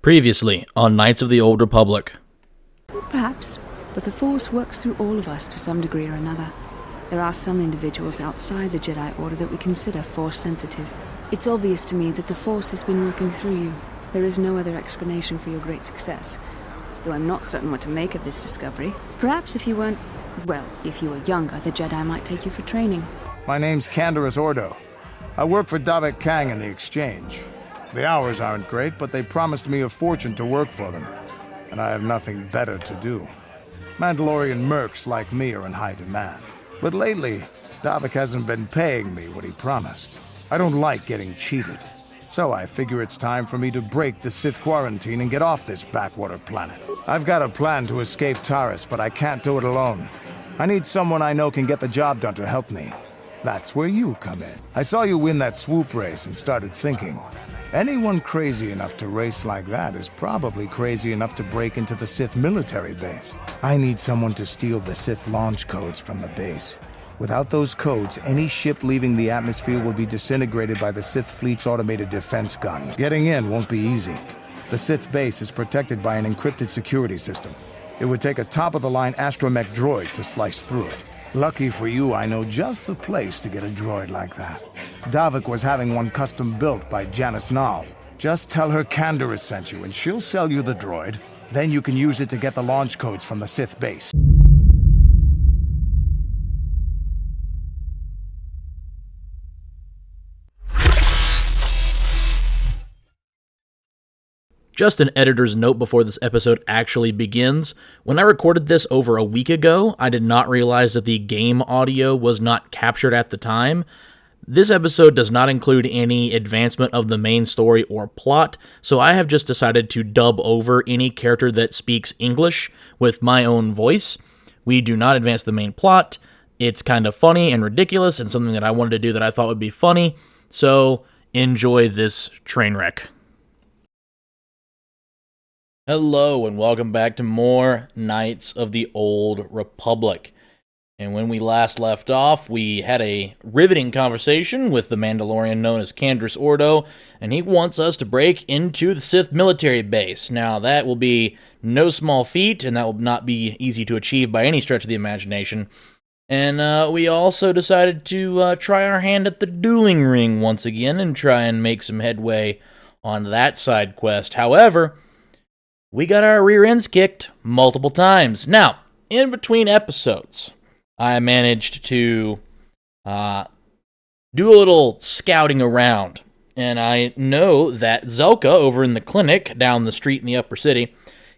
Previously on Knights of the Old Republic. Perhaps, but the Force works through all of us to some degree or another. There are some individuals outside the Jedi Order that we consider Force-sensitive. It's obvious to me that the Force has been working through you. There is no other explanation for your great success, though I'm not certain what to make of this discovery. Perhaps if you weren't... well, if you were younger, the Jedi might take you for training. My name's KotOR Ordo. I work for Davik Kang in the Exchange. The hours aren't great, but they promised me a fortune to work for them, and I have nothing better to do. Mandalorian mercs like me are in high demand. But lately, Davik hasn't been paying me what he promised. I don't like getting cheated. So I figure it's time for me to break the Sith quarantine and get off this backwater planet. I've got a plan to escape Taris, but I can't do it alone. I need someone I know can get the job done to help me. That's where you come in. I saw you win that swoop race and started thinking, anyone crazy enough to race like that is probably crazy enough to break into the Sith military base. I need someone to steal the Sith launch codes from the base. Without those codes, any ship leaving the atmosphere will be disintegrated by the Sith fleet's automated defense guns. Getting in won't be easy. The Sith base is protected by an encrypted security system. It would take a top-of-the-line astromech droid to slice through it. Lucky for you, I know just the place to get a droid like that. Davik was having one custom built by Janice Nall. Just tell her KotOR has sent you and she'll sell you the droid. Then you can use it to get the launch codes from the Sith base. Just an editor's note before this episode actually begins. When I recorded this over a week ago, I did not realize that the game audio was not captured at the time. This episode does not include any advancement of the main story or plot, so I have just decided to dub over any character that speaks English with my own voice. We do not advance the main plot. It's kind of funny and ridiculous and something that I wanted to do that I thought would be funny, so enjoy this train wreck. Hello, and welcome back to more Knights of the Old Republic. And when we last left off, we had a riveting conversation with the Mandalorian known as KotOR Ordo, and he wants us to break into the Sith military base. Now, that will be no small feat, and that will not be easy to achieve by any stretch of the imagination. And we also decided to try our hand at the Dueling Ring once again and try and make some headway on that side quest. However, we got our rear ends kicked multiple times. Now, in between episodes, I managed to do a little scouting around. And I know that Zelka over in the clinic down the street in the upper city,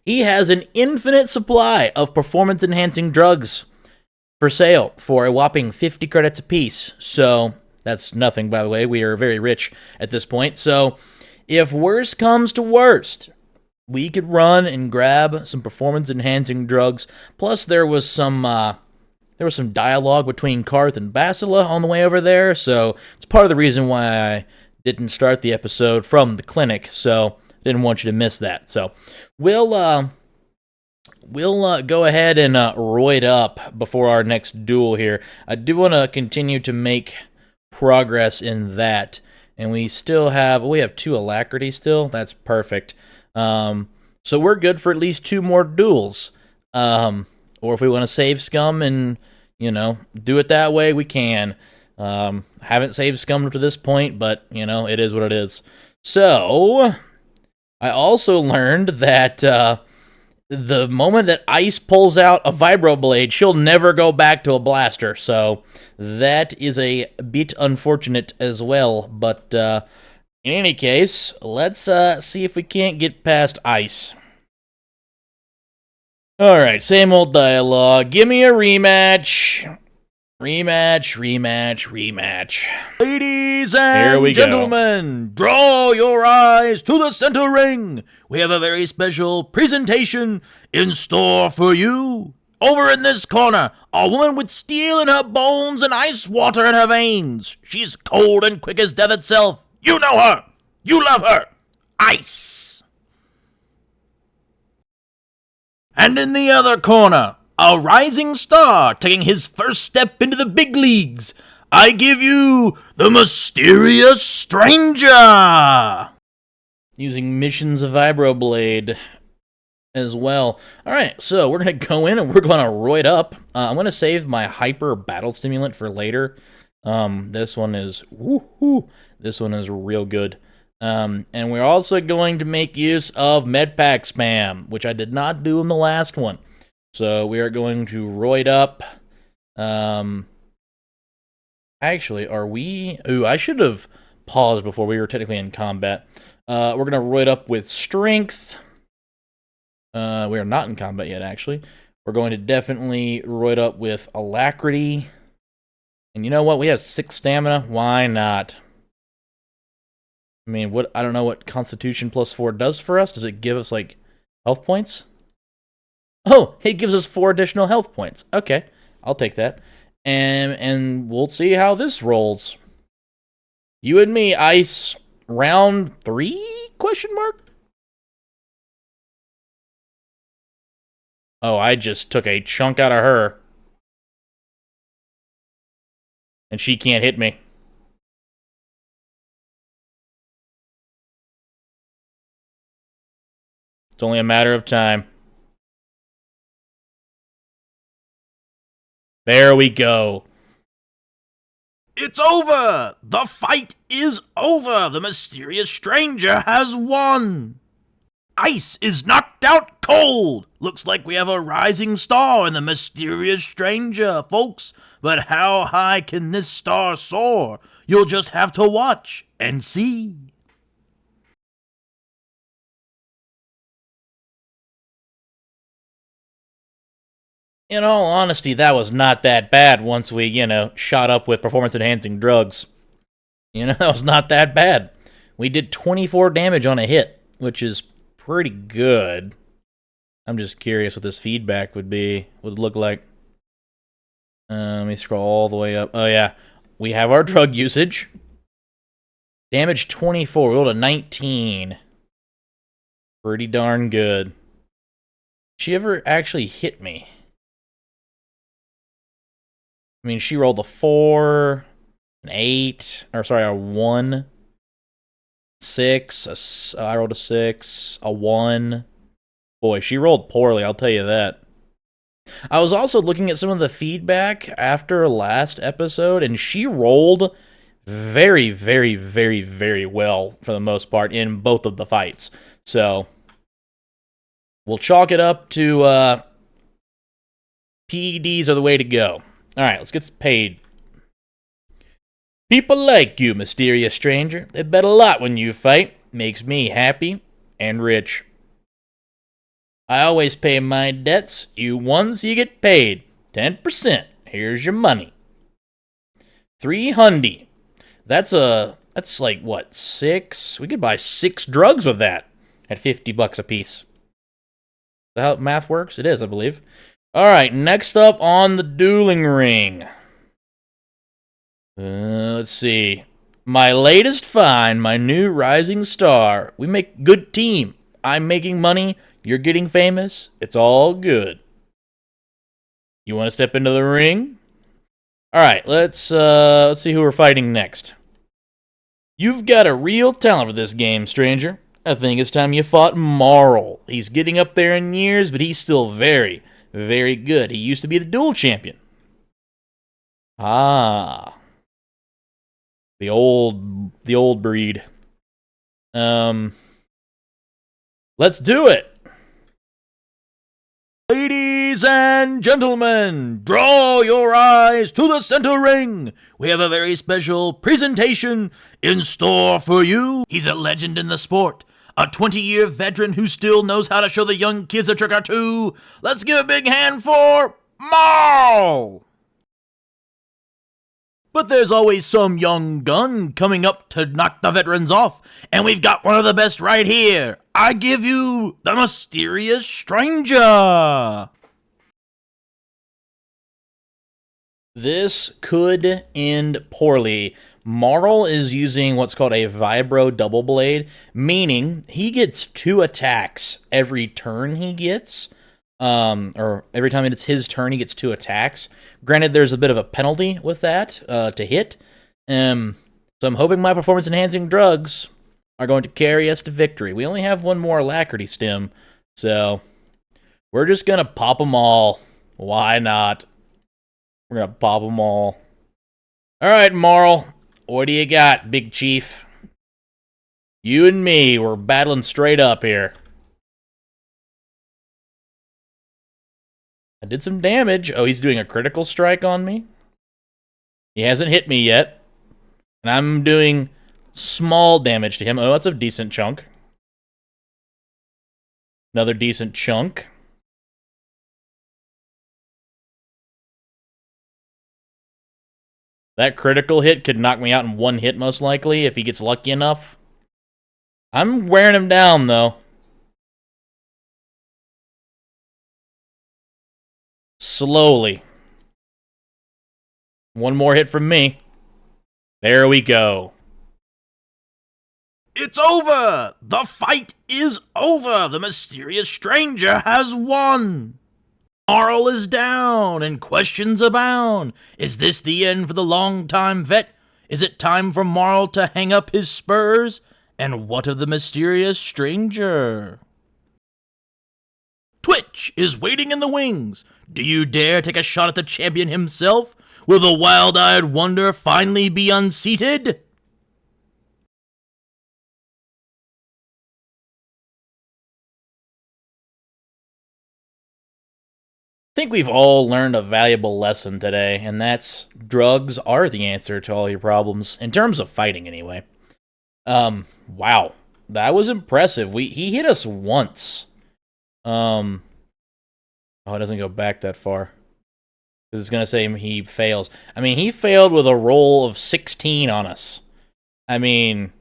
he has an infinite supply of performance-enhancing drugs for sale for a whopping 50 credits apiece. So, that's nothing, by the way. We are very rich at this point. So, if worst comes to worst, we could run and grab some performance-enhancing drugs. Plus, there was some dialogue between Karth and Basila on the way over there, so it's part of the reason why I didn't start the episode from the clinic. So didn't want you to miss that. So we'll go ahead and roid up before our next duel here. I do want to continue to make progress in that, and we have 2 alacrity still. That's perfect. So we're good for at least 2 more duels. Or if we want to save scum and, do it that way, we can. Haven't saved scum up to this point, but, it is what it is. So, I also learned that, the moment that Ice pulls out a vibroblade, she'll never go back to a blaster. So, that is a bit unfortunate as well, but, in any case, let's see if we can't get past Ice. Alright, same old dialogue. Give me a rematch. Rematch. Ladies and gentlemen, draw your eyes to the center ring. We have a very special presentation in store for you. Over in this corner, a woman with steel in her bones and ice water in her veins. She's cold and quick as death itself. You know her. You love her. Ice. And in the other corner, a rising star taking his first step into the big leagues. I give you the mysterious stranger. using Missions of Vibroblade as well. Alright, so we're going to go in and we're going to roid up. I'm going to save my Hyper Battle Stimulant for later. This one is, this one is real good. And we're also going to make use of Medpack Spam, which I did not do in the last one. So we are going to roid up. Actually, are we... Ooh, I should have paused before we were technically in combat. We're going to roid up with Strength. We are not in combat yet, actually. We're going to definitely roid up with Alacrity. And you know what? We have 6 stamina. Why not? I mean, what? I don't know what Constitution plus 4 does for us. Does it give us, like, health points? Oh, it gives us 4 additional health points. Okay, I'll take that. And we'll see how this rolls. You and me, Ice. Round 3? Question mark? Oh, I just took a chunk out of her. And she can't hit me. It's only a matter of time. There we go. It's over! The fight is over! The mysterious stranger has won! Ice is knocked out cold! Looks like we have a rising star in the mysterious stranger, folks. But how high can this star soar? You'll just have to watch and see. In all honesty, that was not that bad once we, shot up with performance-enhancing drugs. That was not that bad. We did 24 damage on a hit, which is pretty good. I'm just curious what this feedback would look like. Let me scroll all the way up. Oh, yeah. We have our drug usage. Damage 24. We rolled a 19. Pretty darn good. Did she ever actually hit me? I mean, she rolled a 4, an 8, or sorry, a 1, 6, I rolled a 6, a 1. Boy, she rolled poorly, I'll tell you that. I was also looking at some of the feedback after last episode, and she rolled very, very, very, very well, for the most part, in both of the fights. So, we'll chalk it up to, PEDs are the way to go. Alright, let's get paid. People like you, mysterious stranger. They bet a lot when you fight. Makes me happy and rich. I always pay my debts. You won, so you get paid. 10%. Here's your money. 300. That's like, what, 6? We could buy 6 drugs with that at $50 a piece. Is that how math works? It is, I believe. Alright, next up on the Dueling Ring. Let's see. My latest find, my new rising star. We make good team. I'm making money, you're getting famous. It's all good. You want to step into the ring? Alright, let's see who we're fighting next. You've got a real talent for this game, stranger. I think it's time you fought Marl. He's getting up there in years, but he's still very, very good. He used to be the duel champion. Ah. The old breed. Let's do it. Ladies and gentlemen, draw your eyes to the center ring. We have a very special presentation in store for you. He's a legend in the sport. A 20-year veteran who still knows how to show the young kids a trick or two. Let's give a big hand for Marl! But there's always some young gun coming up to knock the veterans off, and we've got one of the best right here. I give you the mysterious stranger. This could end poorly. Marl is using what's called a Vibro Double Blade, meaning he gets 2 attacks every turn he gets. Or every time it's his turn, he gets 2 attacks. Granted, there's a bit of a penalty with that, to hit. So I'm hoping my performance-enhancing drugs are going to carry us to victory. We only have one more alacrity stem, so we're just going to pop them all. Why not? We're going to pop them all. All right, Marl, what do you got, Big Chief? You and me, we're battling straight up here. I did some damage. Oh, he's doing a critical strike on me. He hasn't hit me yet. And I'm doing small damage to him. Oh, that's a decent chunk. Another decent chunk. That critical hit could knock me out in one hit, most likely, if he gets lucky enough. I'm wearing him down, though. Slowly. One more hit from me. There we go. It's over! The fight is over! The mysterious stranger has won! Marl is down, and questions abound. Is this the end for the long-time vet? Is it time for Marl to hang up his spurs? And what of the mysterious stranger? Twitch is waiting in the wings. Do you dare take a shot at the champion himself? Will the wild-eyed wonder finally be unseated? I think we've all learned a valuable lesson today, and that's drugs are the answer to all your problems, in terms of fighting anyway. Wow. That was impressive. He hit us once. Oh, it doesn't go back that far. Because it's going to say he fails. I mean, he failed with a roll of 16 on us. I mean,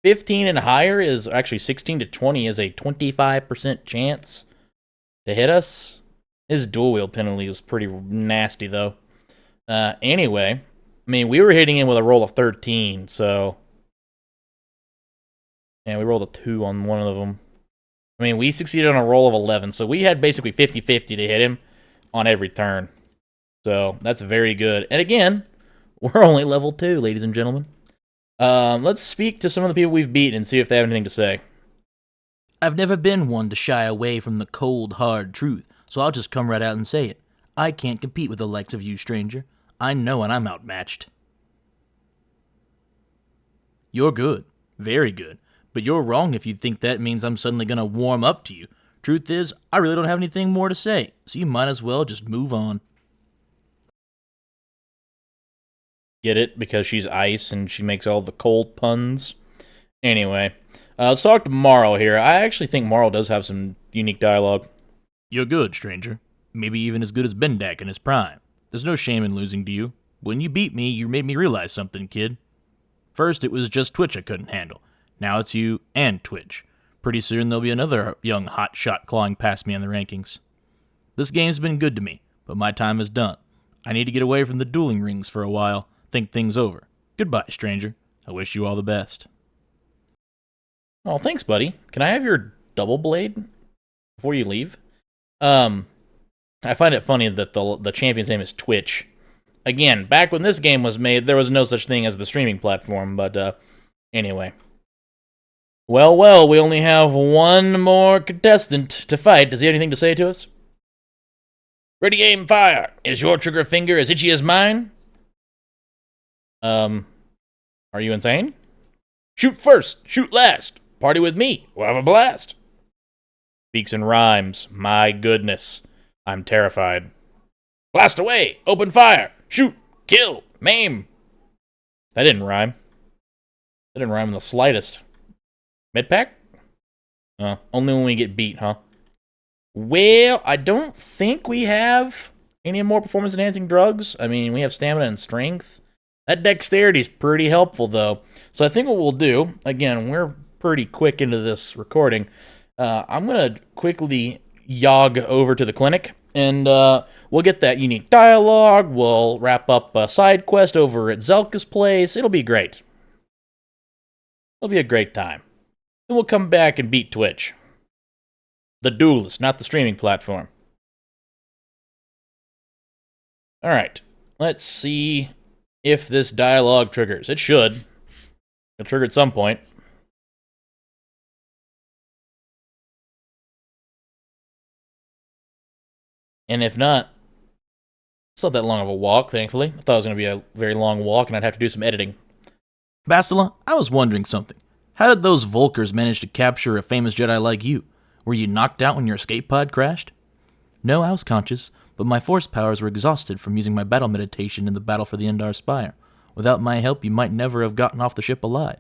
15 and higher is actually 16 to 20 is a 25% chance to hit us. His dual wield penalty was pretty nasty, though. Anyway, I mean, we were hitting him with a roll of 13, so... Yeah, we rolled a 2 on one of them. I mean, we succeeded on a roll of 11, so we had basically 50-50 to hit him on every turn. So, that's very good. And again, we're only level 2, ladies and gentlemen. Let's speak to some of the people we've beaten and see if they have anything to say. I've never been one to shy away from the cold, hard truth, so I'll just come right out and say it. I can't compete with the likes of you, stranger. I know when I'm outmatched. You're good. Very good. But you're wrong if you think that means I'm suddenly going to warm up to you. Truth is, I really don't have anything more to say, so you might as well just move on. Get it? Because she's ice and she makes all the cold puns. Anyway, let's talk to Marl here. I actually think Marl does have some unique dialogue. You're good, stranger. Maybe even as good as Bendak in his prime. There's no shame in losing to you. When you beat me, you made me realize something, kid. First, it was just Twitch I couldn't handle. Now it's you and Twitch. Pretty soon there'll be another young hotshot clawing past me in the rankings. This game's been good to me, but my time is done. I need to get away from the dueling rings for a while, think things over. Goodbye, stranger. I wish you all the best. Oh, thanks, buddy. Can I have your double blade before you leave? I find it funny that the champion's name is Twitch. Again, back when this game was made, there was no such thing as the streaming platform, but anyway. Well, we only have one more contestant to fight. Does he have anything to say to us? Ready, aim, fire! Is your trigger finger as itchy as mine? Are you insane? Shoot first, shoot last. Party with me, we'll have a blast. Speaks in rhymes. My goodness. I'm terrified. Blast away, open fire, shoot, kill, maim. That didn't rhyme. That didn't rhyme in the slightest. Medpack? Only when we get beat, huh? Well, I don't think we have any more performance-enhancing drugs. I mean, we have stamina and strength. That dexterity is pretty helpful, though. So I think what we'll do, again, we're pretty quick into this recording. I'm going to quickly jog over to the clinic, and we'll get that unique dialogue. We'll wrap up a side quest over at Zelka's place. It'll be great. It'll be a great time. Then we'll come back and beat Twitch. The duelist, not the streaming platform. Alright, let's see if this dialogue triggers. It should. It'll trigger at some point. And if not, it's not that long of a walk, thankfully. I thought it was going to be a very long walk and I'd have to do some editing. Bastila, I was wondering something. How did those Volkers manage to capture a famous Jedi like you? Were you knocked out when your escape pod crashed? No, I was conscious, but my force powers were exhausted from using my battle meditation in the battle for the Endar Spire. Without my help, you might never have gotten off the ship alive.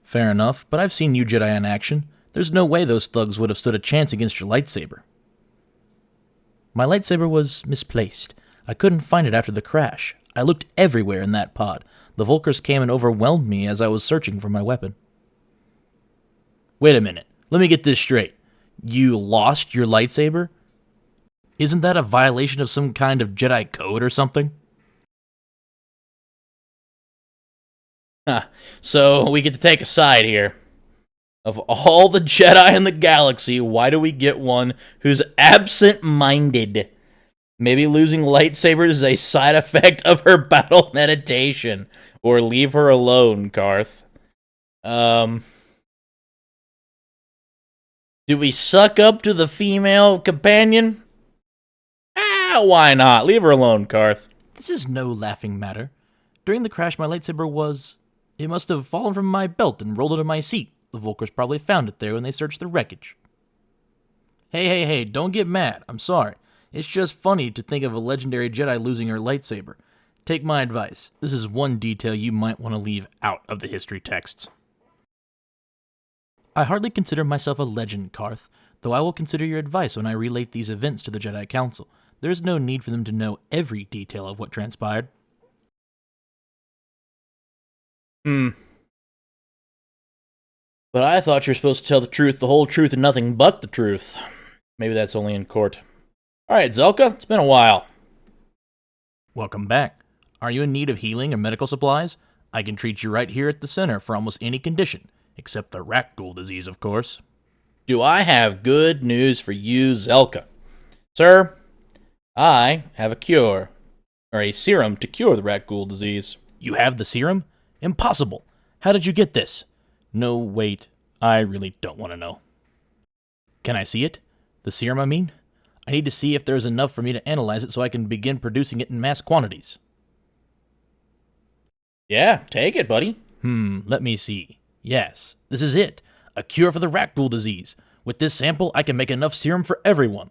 Fair enough, but I've seen you Jedi in action. There's no way those thugs would have stood a chance against your lightsaber. My lightsaber was misplaced. I couldn't find it after the crash. I looked everywhere in that pod. The Volkers came and overwhelmed me as I was searching for my weapon. Wait a minute. Let me get this straight. You lost your lightsaber? Isn't that a violation of some kind of Jedi code or something? Huh. So we get to take a side here. Of all the Jedi in the galaxy, why do we get one who's absent-minded? Maybe losing lightsabers is a side effect of her battle meditation. Or leave her alone, Karth. Do we suck up to the female companion? Why not? Leave her alone, Karth. This is no laughing matter. During the crash, my lightsaber was... It must have fallen from my belt and rolled into my seat. The Volkers probably found it there when they searched the wreckage. Hey, don't get mad. I'm sorry. It's just funny to think of a legendary Jedi losing her lightsaber. Take my advice. This is one detail you might want to leave out of the history texts. I hardly consider myself a legend, Karth, though I will consider your advice when I relate these events to the Jedi Council. There is no need for them to know every detail of what transpired. But I thought you were supposed to tell the truth, the whole truth, and nothing but the truth. Maybe that's only in court. Alright, Zelka, it's been a while. Welcome back. Are you in need of healing or medical supplies? I can treat you right here at the center for almost any condition, except the Rakghoul disease, of course. Do I have good news for you, Zelka? Sir, I have a cure, or a serum to cure the Rakghoul disease. You have the serum? Impossible. How did you get this? No, wait. I really don't want to know. Can I see it? The serum, I mean? I need to see if there's enough for me to analyze it so I can begin producing it in mass quantities. Yeah, take it, buddy. Let me see. Yes, this is it. A cure for the Rakghoul disease. With this sample, I can make enough serum for everyone.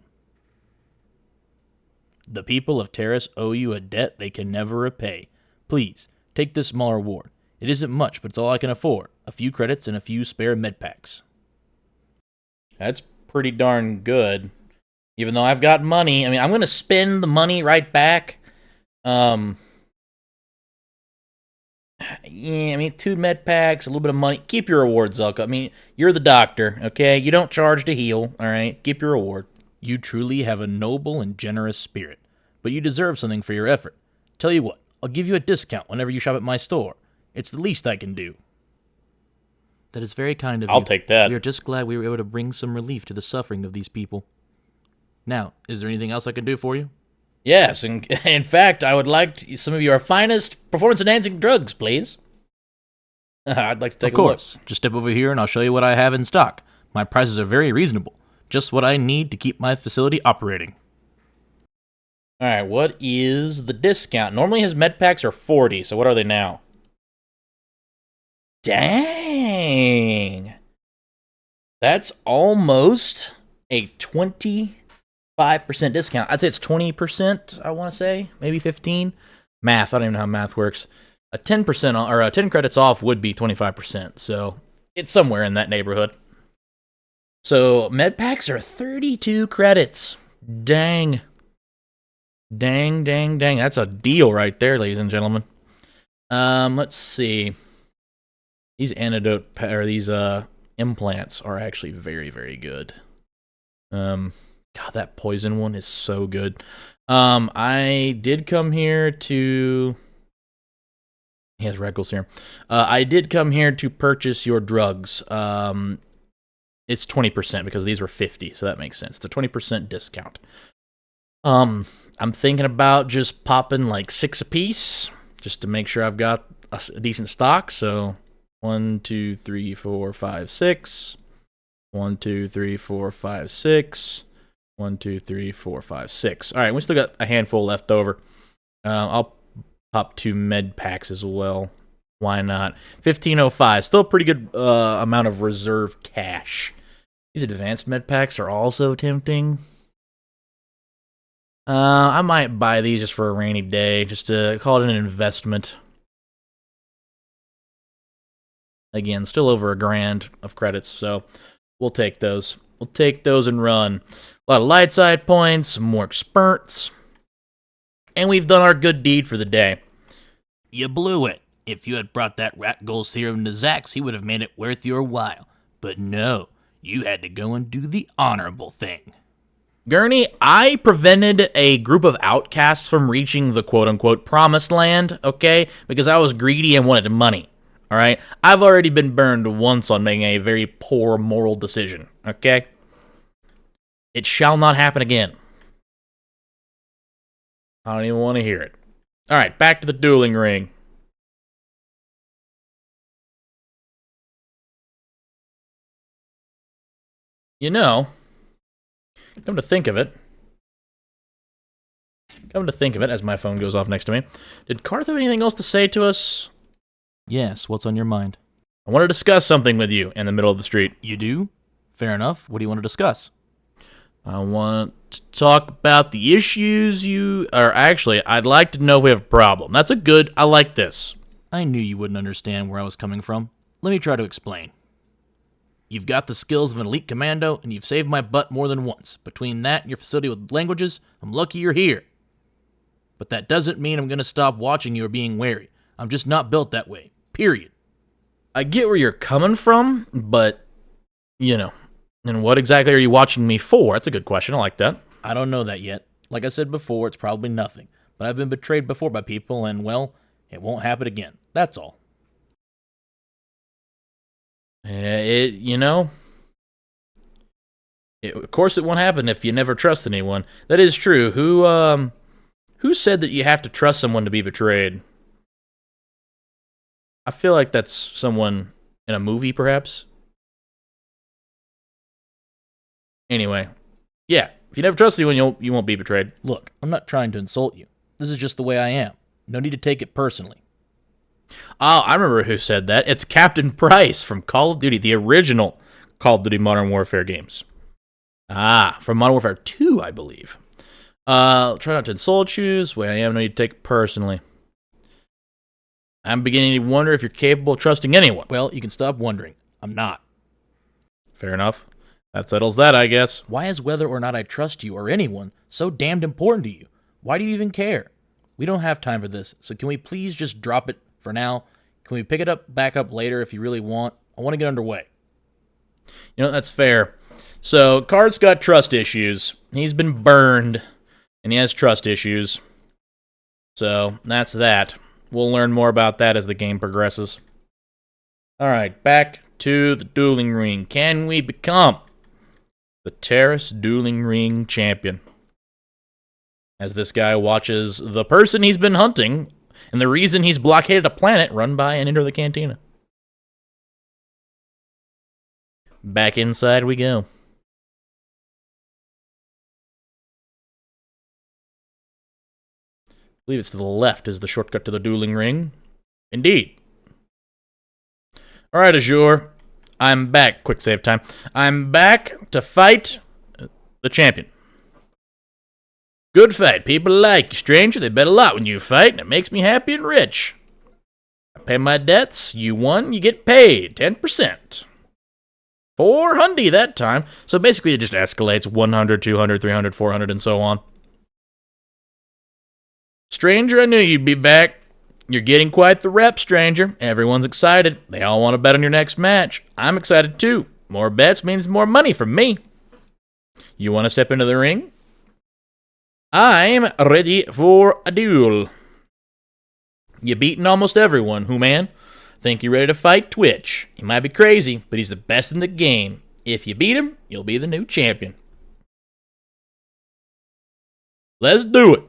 The people of Terrace owe you a debt they can never repay. Please, take this small reward. It isn't much, but it's all I can afford. A few credits and a few spare med packs. That's pretty darn good. Even though I've got money, I mean, I'm going to spend the money right back. Yeah, I mean, 2 med packs, a little bit of money. Keep your reward, Zelka. I mean, you're the doctor, okay? You don't charge to heal, all right? Keep your reward. You truly have a noble and generous spirit, but you deserve something for your effort. Tell you what, I'll give you a discount whenever you shop at my store. It's the least I can do. That is very kind of you. I'll take that. We are just glad we were able to bring some relief to the suffering of these people. Now, is there anything else I can do for you? Yes, and in fact, I would like some of your finest performance-enhancing drugs, please. I'd like to take a look. Of course. Just step over here and I'll show you what I have in stock. My prices are very reasonable. Just what I need to keep my facility operating. Alright, what is the discount? Normally his med packs are 40, so what are they now? Dang! That's almost a 25% discount. I'd say it's 20%, I want to say. Maybe 15. Math, I don't even know how math works. A 10% or 10 credits off would be 25%, so it's somewhere in that neighborhood. So med packs are 32 credits. Dang. Dang. That's a deal right there, ladies and gentlemen. Let's see. These these implants are actually very, very good. God, that poison one is so good. I did come here to... He has Rakghoul serum. I did come here to purchase your drugs. It's 20% because these were 50, so that makes sense. It's a 20% discount. I'm thinking about just popping like 6 apiece, just to make sure I've got a decent stock. So 1, 2, 3, 4, 5, 6. 1, 2, 3, 4, 5, 6. 1, 2, 3, 4, 5, 6. All right, we still got a handful left over. I'll pop 2 med packs as well. Why not? 1505. Still a pretty good amount of reserve cash. These advanced med packs are also tempting. I might buy these just for a rainy day, just to call it an investment. Again, still over $1,000 of credits, so we'll take those. We'll take those and run. A lot of light side points, some more experts, and we've done our good deed for the day. You blew it. If you had brought that rat gold serum to Zax, he would have made it worth your while. But no, you had to go and do the honorable thing. Gurney, I prevented a group of outcasts from reaching the quote-unquote promised land, okay? Because I was greedy and wanted money, all right? I've already been burned once on making a very poor moral decision, okay? It shall not happen again. I don't even want to hear it. All right, back to the dueling ring. You know, come to think of it, as my phone goes off next to me, did Karth have anything else to say to us? Yes, what's on your mind? I want to discuss something with you in the middle of the street. You do? Fair enough. What do you want to discuss? I want to talk about the issues I'd like to know if we have a problem. I like this. I knew you wouldn't understand where I was coming from. Let me try to explain. You've got the skills of an elite commando, and you've saved my butt more than once. Between that and your facility with languages, I'm lucky you're here. But that doesn't mean I'm going to stop watching you or being wary. I'm just not built that way. Period. I get where you're coming from, but, and what exactly are you watching me for? That's a good question. I like that. I don't know that yet. Like I said before, it's probably nothing. But I've been betrayed before by people, and, well, it won't happen again. That's all. Of course it won't happen if you never trust anyone. That is true. Who said that you have to trust someone to be betrayed? I feel like that's someone in a movie, perhaps. Anyway, yeah, if you never trust anyone, you won't be betrayed. Look, I'm not trying to insult you. This is just the way I am. No need to take it personally. Oh, I remember who said that. It's Captain Price from Call of Duty, the original Call of Duty Modern Warfare games. From Modern Warfare 2, I believe. Try not to insult you. The way I am, no need to take it personally. I'm beginning to wonder if you're capable of trusting anyone. Well, you can stop wondering. I'm not. Fair enough. That settles that, I guess. Why is whether or not I trust you or anyone so damned important to you? Why do you even care? We don't have time for this, so can we please just drop it for now? Can we pick it back up later if you really want? I want to get underway. That's fair. So, Card's got trust issues. He's been burned, and he has trust issues. So, that's that. We'll learn more about that as the game progresses. Alright, back to the Dueling Ring. Can we become the Terrace Dueling Ring champion? As this guy watches the person he's been hunting and the reason he's blockaded a planet run by and enter the cantina. Back inside we go. I believe it's to the left is the shortcut to the Dueling Ring. Indeed. Alright, Azure. I'm back. Quick save time. I'm back to fight the champion. Good fight. People like you, stranger. They bet a lot when you fight, and it makes me happy and rich. I pay my debts. You won, you get paid. 10%. 400 that time. So basically it just escalates 100, 200, 300, 400, and so on. Stranger, I knew you'd be back. You're getting quite the rep, stranger. Everyone's excited. They all want to bet on your next match. I'm excited too. More bets means more money for me. You want to step into the ring? I'm ready for a duel. You've beaten almost everyone, Human. Think you're ready to fight Twitch. He might be crazy, but he's the best in the game. If you beat him, you'll be the new champion. Let's do it.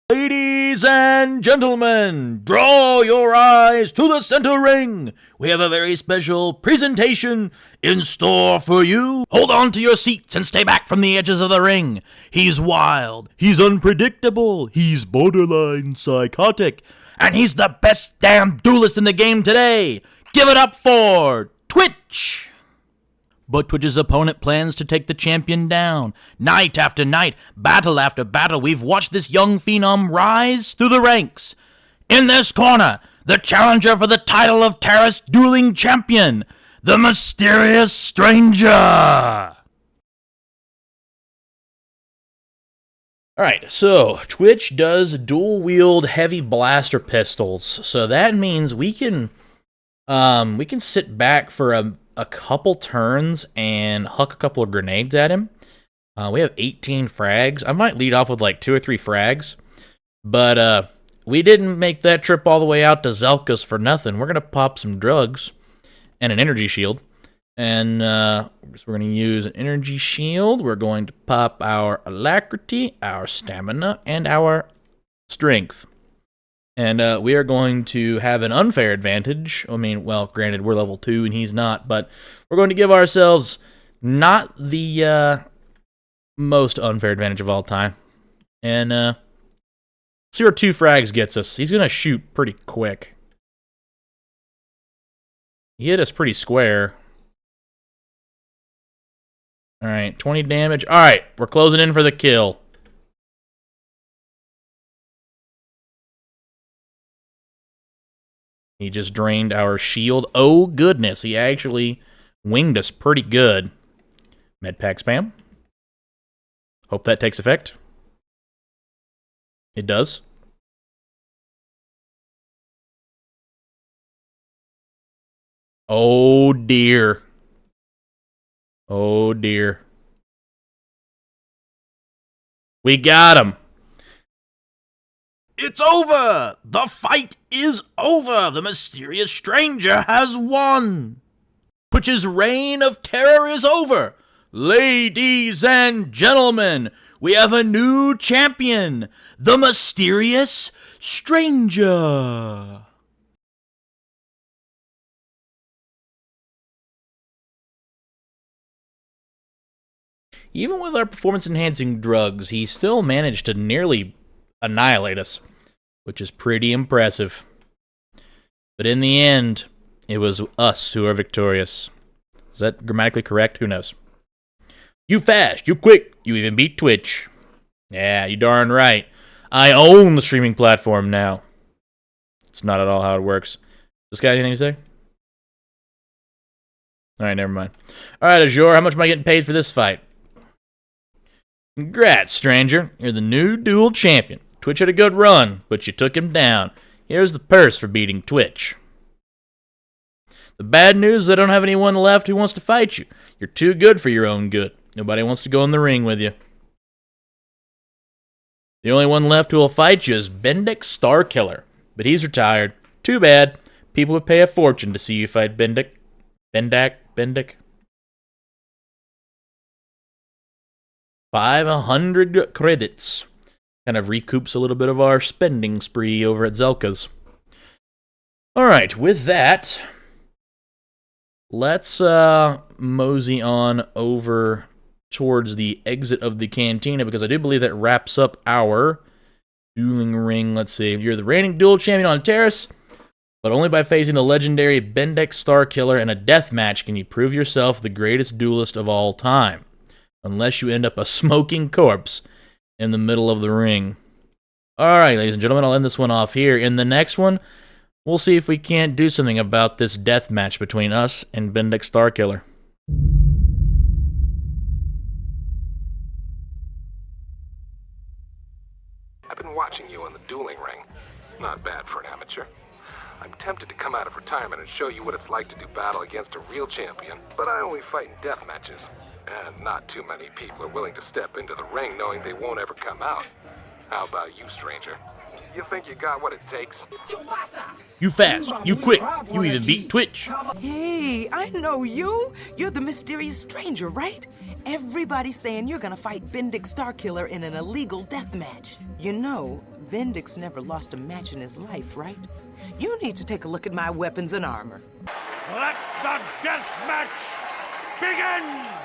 Ladies Ladies and gentlemen, draw your eyes to the center ring. We have a very special presentation in store for you. Hold on to your seats and stay back from the edges of the ring. He's wild, he's unpredictable, he's borderline psychotic, and he's the best damn duelist in the game today. Give it up for Twitch! But Twitch's opponent plans to take the champion down. Night after night, battle after battle, we've watched this young phenom rise through the ranks. In this corner, the challenger for the title of Terrace Dueling Champion, the Mysterious Stranger! Alright, so Twitch does dual-wield heavy blaster pistols, so that means we can sit back for a couple turns and huck a couple of grenades at him. We have 18 frags. I might lead off with like 2 or 3 frags, but we didn't make that trip all the way out to Zelka's for nothing. We're going to pop some drugs and an energy shield, and so we're going to use an energy shield. We're going to pop our alacrity, our stamina, and our strength. And we are going to have an unfair advantage. I mean, well, granted, we're level 2 and he's not, but we're going to give ourselves not the most unfair advantage of all time. And see where 2 frags gets us. He's going to shoot pretty quick. He hit us pretty square. Alright, 20 damage. Alright, we're closing in for the kill. He just drained our shield. Oh, goodness. He actually winged us pretty good. Medpack spam. Hope that takes effect. It does. Oh, dear. Oh, dear. We got him. It's over! The fight is over! The mysterious stranger has won! Twitch's reign of terror is over! Ladies and gentlemen, we have a new champion! The mysterious stranger! Even with our performance-enhancing drugs, he still managed to nearly annihilate us, which is pretty impressive. But in the end, it was us who are victorious. Is that grammatically correct? Who knows? You fast, you quick, you even beat Twitch. Yeah, you darn right. I own the streaming platform now. It's not at all how it works. This guy anything to say? Alright, never mind. Alright, Azure, how much am I getting paid for this fight? Congrats, stranger. You're the new dual champion. Twitch had a good run, but you took him down. Here's the purse for beating Twitch. The bad news is I don't have anyone left who wants to fight you. You're too good for your own good. Nobody wants to go in the ring with you. The only one left who will fight you is Bendek Starkiller, but he's retired. Too bad. People would pay a fortune to see you fight Bendek. Bendek. 500 credits. Kind of recoups a little bit of our spending spree over at Zelka's. Alright, with that, let's mosey on over towards the exit of the cantina, because I do believe that wraps up our Dueling Ring. Let's see, you're the reigning dual champion on Terrace, but only by facing the legendary Bendek Starkiller in a death match can you prove yourself the greatest duelist of all time. Unless you end up a smoking corpse in the middle of the ring. Alright, ladies and gentlemen, I'll end this one off here. In the next one, we'll see if we can't do something about this death match between us and Bendek Starkiller. I've been watching you on the Dueling Ring. Not bad for an amateur. I'm tempted to come out of retirement and show you what it's like to do battle against a real champion, but I only fight in death matches. And not too many people are willing to step into the ring knowing they won't ever come out. How about you, stranger? You think you got what it takes? You fast, you quick, you even beat Twitch. Hey, I know you. You're the mysterious stranger, right? Everybody's saying you're gonna fight Bendek Starkiller in an illegal death match. You know, Bendix never lost a match in his life, right? You need to take a look at my weapons and armor. Let the death match begin!